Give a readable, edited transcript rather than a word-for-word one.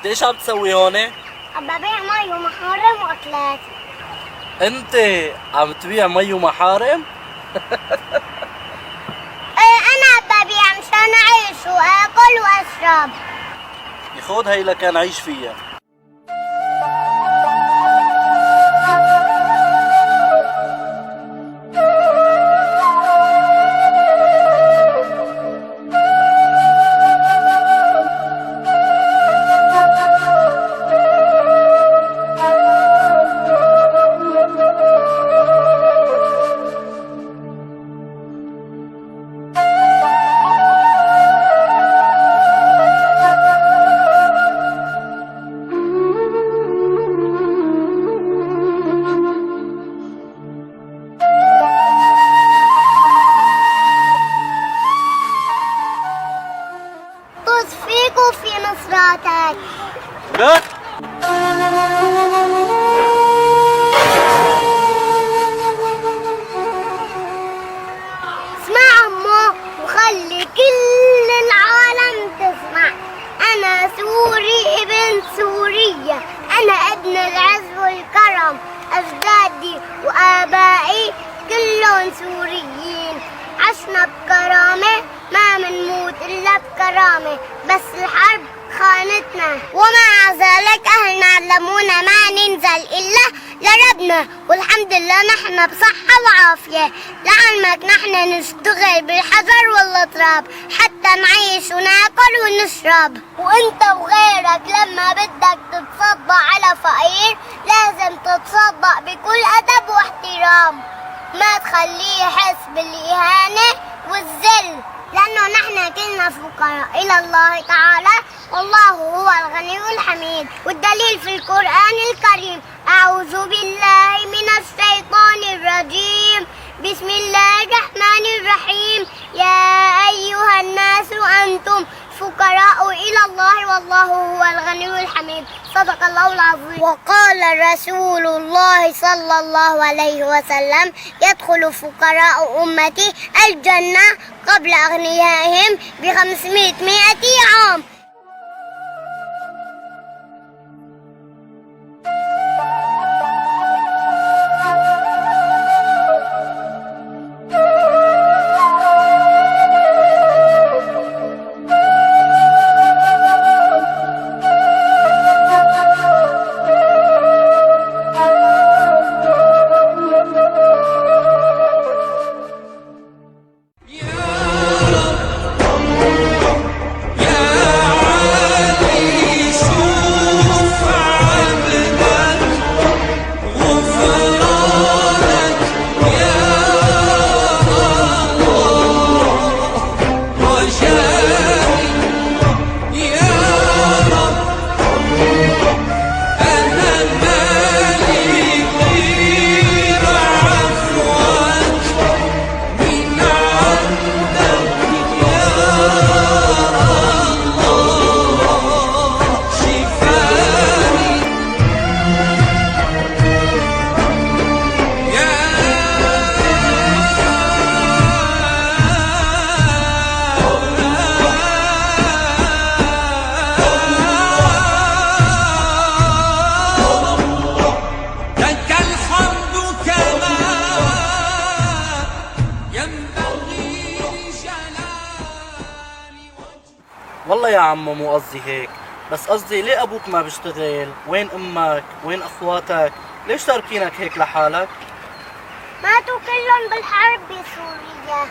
انت ايش عم تسوي هون؟ عم ببيع مي ومحارم واكلات. انت عم تبيع مي ومحارم؟ ايه انا عم ببيع مشان اعيش واكل واشرب. خود هي لكان عيش فيها. طز فيك وفي نصراتك. لا اسمع عمو وخلي كل العالم تسمع. انا سوري ابن سوريا، انا ابن العز والكرم. اجدادي وابائي كلهم سوريين. عشنا بكرامة ما منموت الا بكرامة، بس الحرب خانتنا ومع ذلك اهلنا علمونا ما ننزل الا لربنا، والحمد لله نحن بصحة وعافية. لعلمك نحن نشتغل بالحجر والتراب حتى نعيش وناكل ونشرب. وانت وغيرك لما بدك تتصدق على فقير لازم تتصدق بكل ادب واحترام، ما تخليه يحس بالاهانة والذل، لأنه نحن كلنا فقراء إلى الله تعالى، والله هو الغني الحميد. والدليل في القرآن الكريم: أعوذ بالله من الشيطان الرجيم، بسم الله الرحمن الرحيم، يا أيها الناس أنتم فقراء إلى الله والله هو الغني الحميد. صدق الله العظيم. وقال رسول الله صلى الله عليه وسلم: يدخل فقراء أمتي الجنة قبل أغنيائهم ب500 عام. والله يا عمو مو قصدي هيك، بس قصدي ليه ابوك ما بيشتغل؟ وين امك؟ وين اخواتك؟ ليش تاركينك هيك لحالك؟ ماتوا كلهم بالحرب بسوريا.